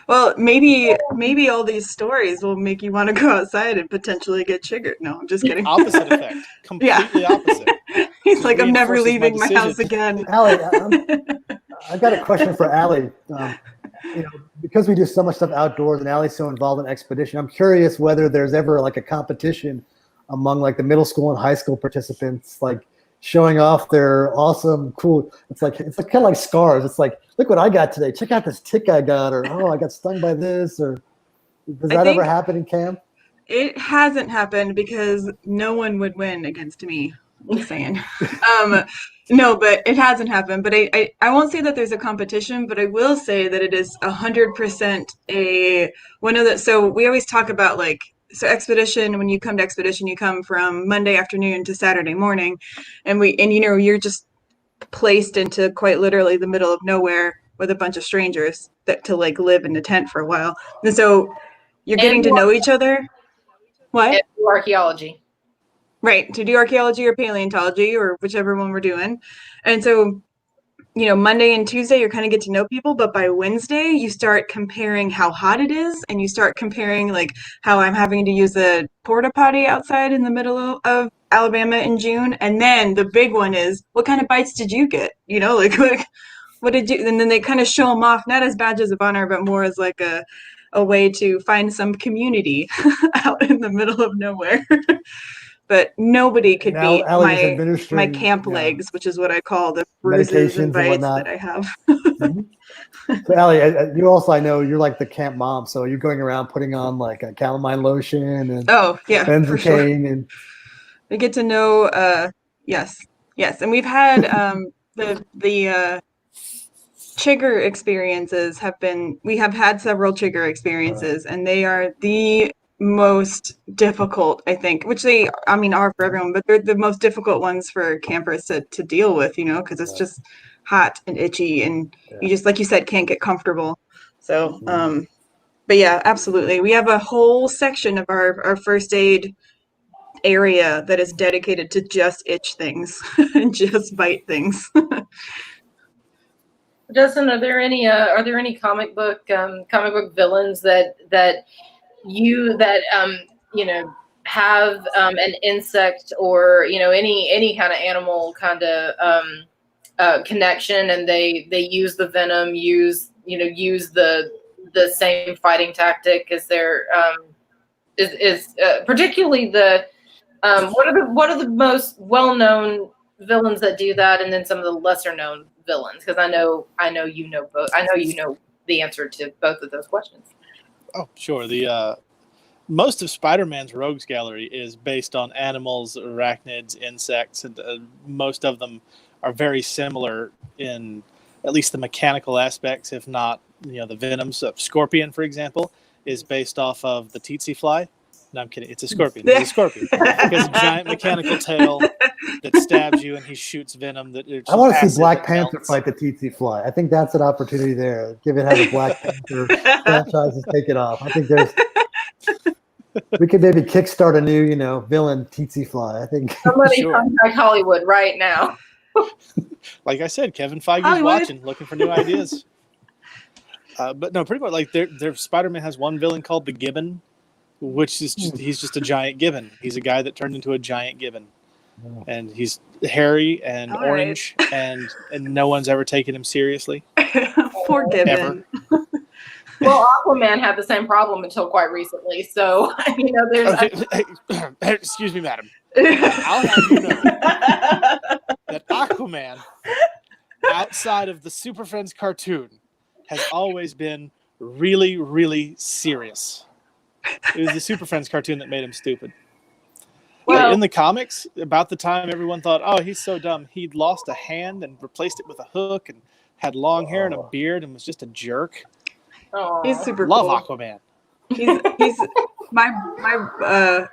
Well, maybe all these stories will make you want to go outside and potentially get triggered. No, I'm just kidding. Opposite effect. Completely opposite. He's It like, I'm never reinforces my leaving my house decision. again. Allie, I've got a question for Allie. Because we do so much stuff outdoors and Allie's so involved in expedition, I'm curious whether there's ever like a competition among like the middle school and high school participants, like showing off their awesome, cool. It's like kind of like scars. It's like, look what I got today. Check out this tick I got, or I got stung by this, or does I that ever think happen in camp? it hasn't happened because no one would win against me. I'm just saying. No, but it hasn't happened. But I won't say that there's a competition, but I will say that it is 100% one of the. So we always talk about so expedition. When you come to expedition, you come from Monday afternoon to Saturday morning, and you're just placed into quite literally the middle of nowhere with a bunch of strangers to live in a tent for a while, and so you're getting to know each other. What? And do archaeology. Right, to do archaeology or paleontology or whichever one we're doing. And so, Monday and Tuesday, you kind of get to know people, but by Wednesday, you start comparing how hot it is, and you start comparing how I'm having to use a porta potty outside in the middle of Alabama in June. And then the big one is, what kind of bites did you get? What did you, and then they kind of show them off, not as badges of honor, but more as a way to find some community out in the middle of nowhere. But nobody could Now beat Allie is my administering camp legs, which is what I call the bruises medications and bites whatnot. that I have. Mhm. So Allie, you also, I know you're like the camp mom, so you're going around putting on like a calamine lotion and Oh, yeah, for sure. benzocaine and We get to know, yes, and we've had the chigger experiences we have had several chigger experiences, and they are the most difficult, I think, which are for everyone, but they're the most difficult ones for campers to deal with, because it's just hot and itchy, and you just, like you said, can't get comfortable. So, but yeah, absolutely. We have a whole section of our first aid area that is dedicated to just itch things and just bite things. Justin, are there any comic book villains that have an insect or any kind of animal kind of connection, and they use the venom, use the same fighting tactic as their particularly the what are the most well-known villains that do that, and then some of the lesser known villains, because I know you know both. I know you know the answer to both of those questions. Oh, sure. The most of Spider-Man's rogues gallery is based on animals, arachnids, insects, and most of them are very similar in at least the mechanical aspects, if not the venoms. Scorpion, for example, is based off of the tsetse fly. No, I'm kidding. It's a scorpion. It's a scorpion. He has a giant mechanical tail that stabs you, and he shoots venom. I want to see Black Panther fight the tsetse fly. I think that's an opportunity there, given how the Black Panther franchise has taken off. I think we could maybe kickstart a new, villain tsetse fly. I think somebody contact Hollywood right now. Like I said, Kevin Feige's Hollywood. watching, looking for new ideas. But no, pretty much their Spider-Man has one villain called the Gibbon, which is he's just a giant gibbon. He's a guy that turned into a giant gibbon, and he's hairy and orange, and no one's ever taken him seriously. Poor gibbon. Ever. Well, Aquaman had the same problem until quite recently, so there's. Okay. Excuse me, madam. I'll have you know that Aquaman, outside of the Super Friends cartoon, has always been really, really serious. It was the Super Friends cartoon that made him stupid. Well, in the comics, about the time everyone thought, oh, he's so dumb, he'd lost a hand and replaced it with a hook and had long hair and a beard and was just a jerk. He's super Love cool. Aquaman. He's my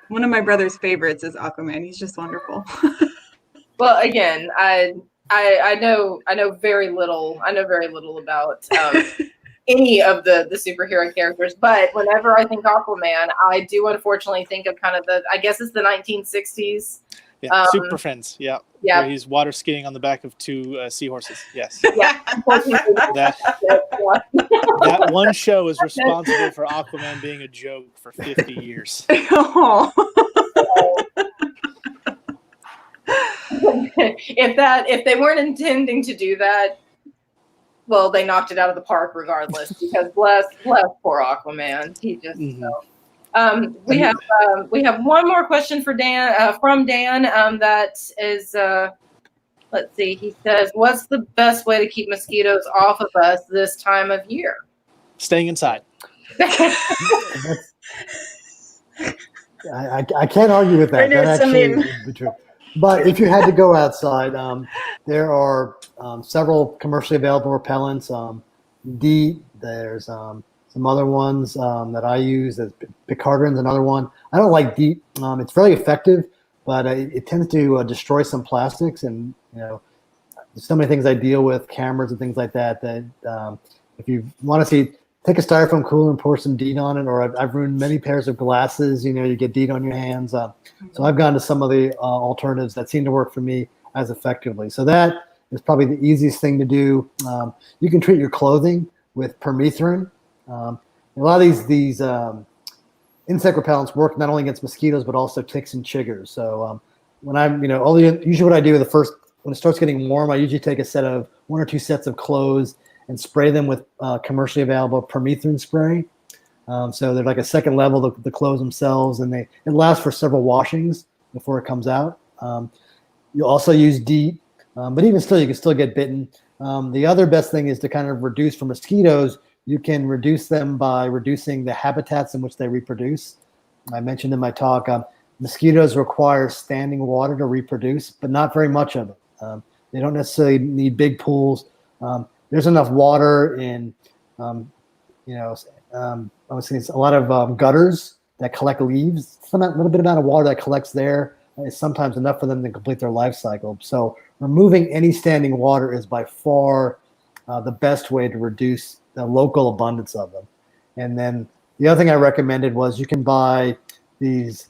one of my brother's favorites is Aquaman. He's just wonderful. Well, again, I know very little. I know very little about any of the superhero characters, but whenever I think Aquaman, I do unfortunately think of kind of I guess it's the 1960s. Yeah, Super Friends. Yeah, yeah. Where he's water skiing on the back of two seahorses. Yes. Yeah. That one show is responsible for Aquaman being a joke for 50 years. Oh. If they weren't intending to do that, well, they knocked it out of the park regardless. Because bless poor Aquaman. He just. We have one more question for Dan from Dan. That is. Let's see. He says, "What's the best way to keep mosquitoes off of us this time of year?" Staying inside. I can't argue with that. That actually would be true. But if you had to go outside, there are several commercially available repellents. DEET, there's some other ones that I use. Picardin's another one. I don't like DEET. It's very effective, but it tends to destroy some plastics. And there's so many things I deal with, cameras and things like that. That if you want to see, take a styrofoam cooler and pour some DEET on it. Or I've ruined many pairs of glasses. You get DEET on your hands. So I've gone to some of the alternatives that seem to work for me as effectively. So that is probably the easiest thing to do. You can treat your clothing with permethrin. A lot of these insect repellents work not only against mosquitoes but also ticks and chiggers. So when I'm, usually what I do when it starts getting warm, I usually take a set of 1 or 2 sets of clothes and spray them with commercially available permethrin spray. So they're like a second level, the clothes themselves, and it lasts for several washings before it comes out. You'll also use DEET, but even still, you can still get bitten. The other best thing is to kind of reduce for mosquitoes. You can reduce them by reducing the habitats in which they reproduce. I mentioned in my talk, mosquitoes require standing water to reproduce, but not very much of it. They don't necessarily need big pools. There's enough water in, I was thinking a lot of gutters that collect leaves. A little bit amount of water that collects there is sometimes enough for them to complete their life cycle. So removing any standing water is by far the best way to reduce the local abundance of them. And then the other thing I recommended was you can buy these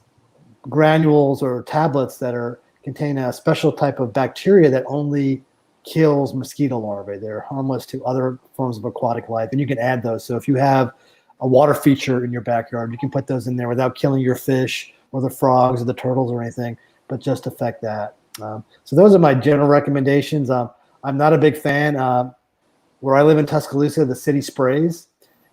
granules or tablets that contain a special type of bacteria that only kills mosquito larvae. They're harmless to other forms of aquatic life, and you can add those. So if you have a water feature in your backyard, you can put those in there without killing your fish or the frogs or the turtles or anything, but just affect that. So those are my general recommendations. I'm not a big fan. Where I live in Tuscaloosa, the city sprays,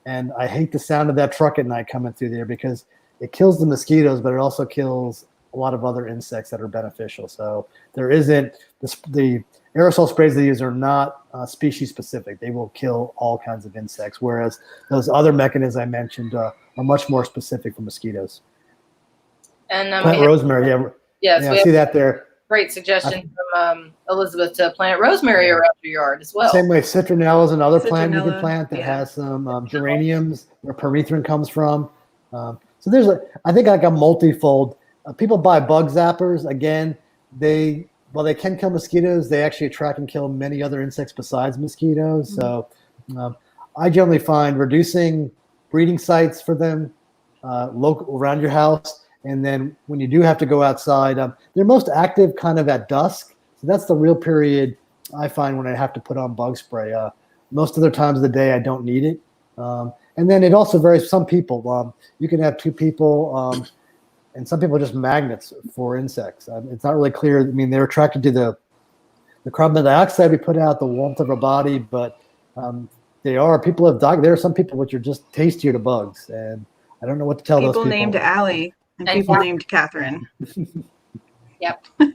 and I hate the sound of that truck at night coming through there because it kills the mosquitoes, but it also kills a lot of other insects that are beneficial. So there isn't the aerosol sprays they use are not species specific. They will kill all kinds of insects, whereas those other mechanisms I mentioned are much more specific for mosquitoes. And plant rosemary, yes, I see that there. Great suggestion from Elizabeth to plant rosemary around your yard as well. Same way, citronella is another plant you can plant that has some geraniums where permethrin comes from. So there's I think like a multifold. People buy bug zappers. Again, while they can kill mosquitoes, they actually attract and kill many other insects besides mosquitoes. So I generally find reducing breeding sites for them local around your house. And then when you do have to go outside, they're most active kind of at dusk. So that's the real period I find when I have to put on bug spray. Most other times of the day, I don't need it. And then it also varies. Some people, you can have 2 people, and some people are just magnets for insects. It's not really clear. I mean, they're attracted to the carbon dioxide we put out, the warmth of our body, but people have died. There are some people which are just tastier to bugs, and I don't know what to tell those people. People named Allie. And people named Katherine. Yep. We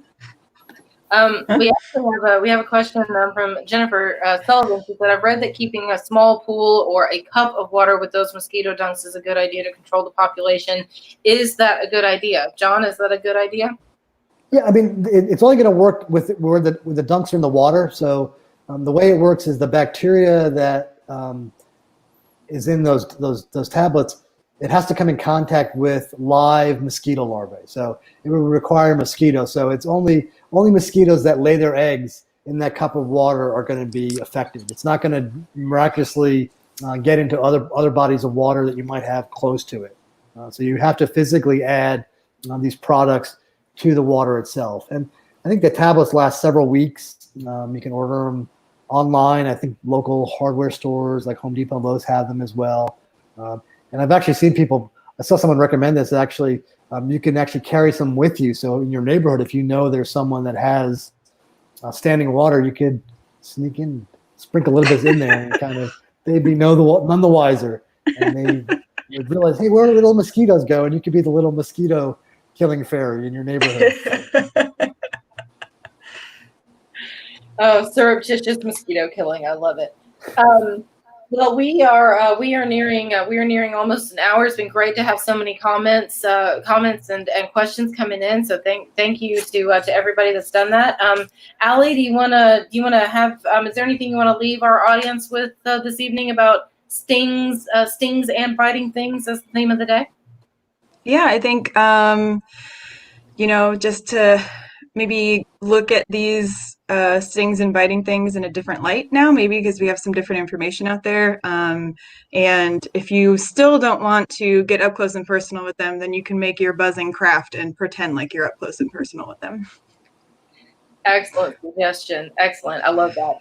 have a question from Jennifer Sullivan. She said, "I've read that keeping a small pool or a cup of water with those mosquito dunks is a good idea to control the population. Is that a good idea, John? Is that a good idea?" Yeah, I mean, it's only going to work with where the dunks are in the water. So the way it works is the bacteria that is in those tablets it has to come in contact with live mosquito larvae. So it would require mosquitoes. So it's only mosquitoes that lay their eggs in that cup of water are going to be affected. It's not going to miraculously get into other bodies of water that you might have close to it. So you have to physically add these products to the water itself. And I think the tablets last several weeks. You can order them online. I think local hardware stores like Home Depot and Lowe's have them as well. And I've actually seen people, I saw someone recommend this, actually, you can actually carry some with you. So in your neighborhood, if you know there's someone that has standing water, you could sneak in, sprinkle a little bit in there, and kind of, they'd be none the wiser. And they would realize, hey, where do little mosquitoes go? And you could be the little mosquito killing fairy in your neighborhood. Oh, surreptitious mosquito killing! I love it. Well, we are nearing almost an hour. It's been great to have so many comments and questions coming in. So thank you to everybody that's done that. Allie, do you wanna have is there anything you want to leave our audience with this evening about stings and biting things as the theme of the day? Yeah, I think just to maybe look at these stings and biting things in a different light now, maybe because we have some different information out there. And if you still don't want to get up close and personal with them, then you can make your buzzing craft and pretend like you're up close and personal with them. Excellent suggestion. Excellent. I love that.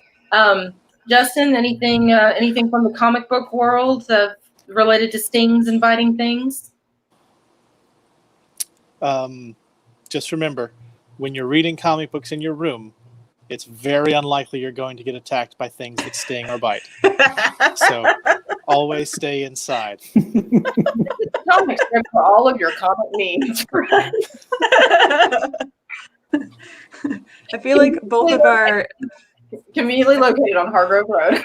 Justin, anything from the comic book world related to stings and biting things? Just remember, when you're reading comic books in your room, it's very unlikely you're going to get attacked by things that sting or bite. So always stay inside. Comic strip for all of your comic needs. I feel like both of our conveniently located on Hargrove Road.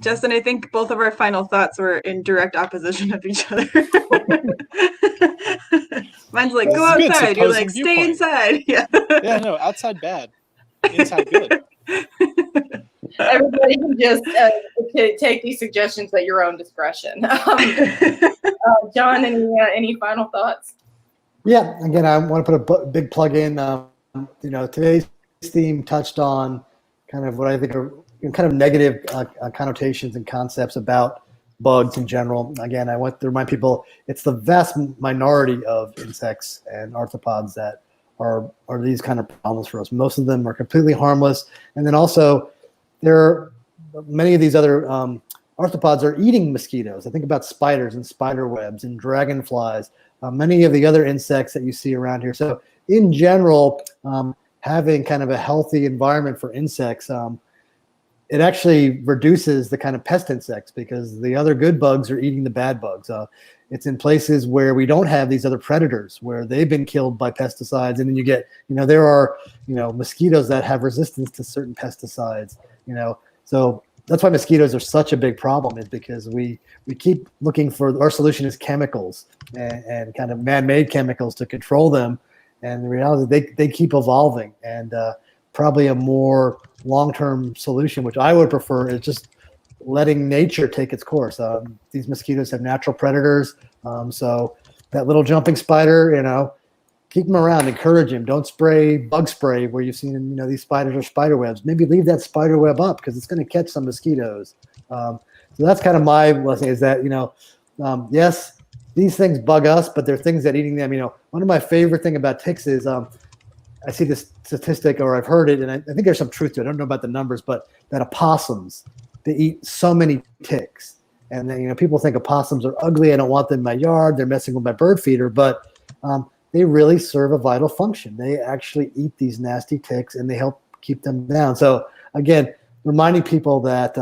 Justin, I think both of our final thoughts were in direct opposition of each other. Mine's like, go outside. You're like, stay inside. Yeah. Yeah, no, outside bad. Inside good. Everybody can just take these suggestions at your own discretion. John, any final thoughts? Yeah, again, I want to put a big plug in. Today's theme touched on kind of what I think are kind of negative connotations and concepts about bugs in general. Again, I want to remind people it's the vast minority of insects and arthropods that are these kind of problems for us. Most of them are completely harmless. And then also, many of these other arthropods are eating mosquitoes. I think about spiders and spider webs and dragonflies, many of the other insects that you see around here. So in general, having kind of a healthy environment for insects, it actually reduces the kind of pest insects because the other good bugs are eating the bad bugs. It's in places where we don't have these other predators, where they've been killed by pesticides, and then you get, there are, mosquitoes that have resistance to certain pesticides. So that's why mosquitoes are such a big problem, is because we keep looking for, our solution is chemicals and kind of man-made chemicals to control them, and the reality is they keep evolving, and probably a more long-term solution, which I would prefer, is just letting nature take its course. These mosquitoes have natural predators, so that little jumping spider, keep them around, encourage him. Don't spray bug spray where you've seen, these spiders or spider webs. Maybe leave that spider web up because it's going to catch some mosquitoes. So that's kind of my lesson, is that, yes, these things bug us, but they're things that eating them. One of my favorite thing about ticks is I see this statistic, or I've heard it, and I think there's some truth to it. I don't know about the numbers, but that opossums, they eat so many ticks. And then, people think opossums are ugly. I don't want them in my yard. They're messing with my bird feeder, but they really serve a vital function. They actually eat these nasty ticks, and they help keep them down. So again, reminding people that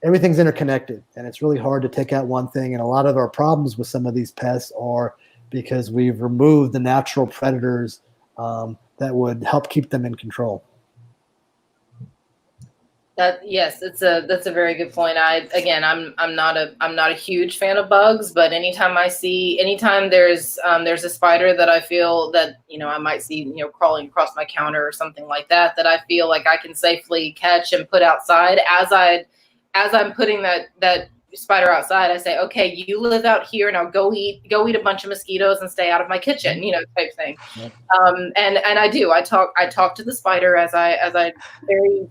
everything's interconnected, and it's really hard to take out one thing. And a lot of our problems with some of these pests are because we've removed the natural predators that would help keep them in control. Yes, that's a very good point. I'm not a huge fan of bugs, but anytime there's a spider that I feel that I might see crawling across my counter or something like that I feel like I can safely catch and put outside, as I'm putting that spider outside, I say, okay, you live out here, now go eat a bunch of mosquitoes and stay out of my kitchen, type thing. Yep. And I do. I talk to the spider as I very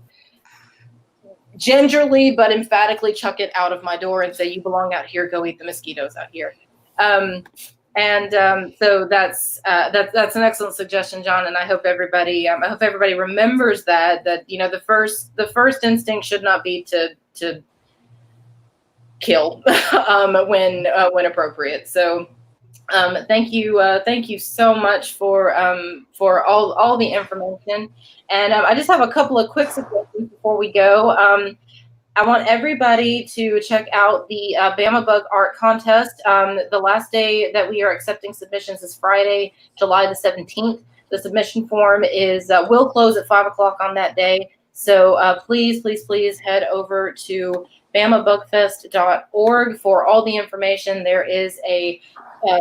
gingerly but emphatically chuck it out of my door and say, you belong out here, go eat the mosquitoes out here. So that's an excellent suggestion, John, and I hope everybody remembers that the first instinct should not be to kill when appropriate. So thank you so much for all the information. And I just have a couple of quick suggestions before we go. I want everybody to check out the Bama Bug Art Contest. The last day that we are accepting submissions is Friday, July the 17th. The submission form will close at 5 o'clock on that day. So please head over to BamaBugFest.org for all the information. There is a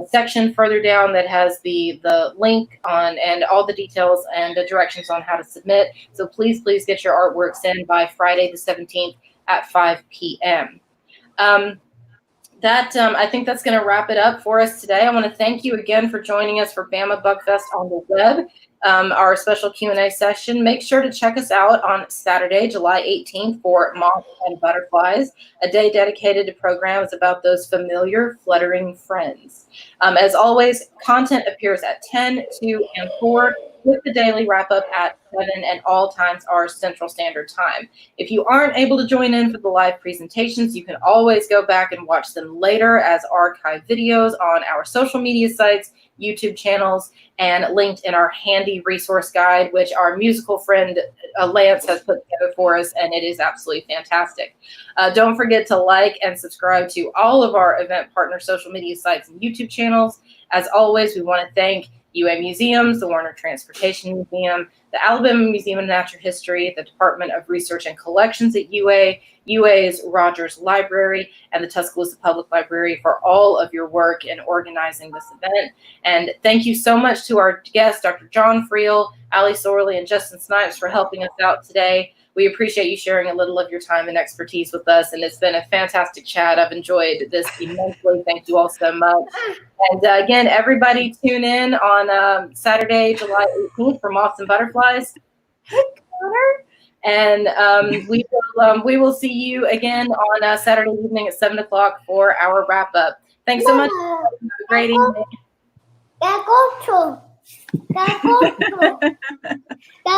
section further down that has the link on and all the details and the directions on how to submit. So please get your artworks in by Friday the 17th at 5 p.m. I think that's going to wrap it up for us today. I want to thank you again for joining us for Bama Bug Fest on the web, our special Q&A session. Make sure to check us out on Saturday, July 18th for Moths and Butterflies, a day dedicated to programs about those familiar fluttering friends. As always, content appears at 10, 2, and 4, with the daily wrap-up at 7, and all times are Central Standard Time. If you aren't able to join in for the live presentations, you can always go back and watch them later as archived videos on our social media sites, YouTube channels, and linked in our handy resource guide, which our musical friend Lance has put together for us, and it is absolutely fantastic. Don't forget to like and subscribe to all of our event partner social media sites and YouTube channels. As always, we want to thank UA Museums, the Warner Transportation Museum, the Alabama Museum of Natural History, the Department of Research and Collections at UA, UA's Rogers Library, and the Tuscaloosa Public Library for all of your work in organizing this event. And thank you so much to our guests, Dr. John Friel, Allie, Sorlie, and Justin Snipes for helping us out today. We appreciate you sharing a little of your time and expertise with us, and it's been a fantastic chat. I've enjoyed this immensely. Thank you all so much. And again, everybody tune in on Saturday, July 18th for Moths and Butterflies. Hey, Connor. And we will see you again on Saturday evening at 7 o'clock for our wrap up. Thanks so much. Have a great evening.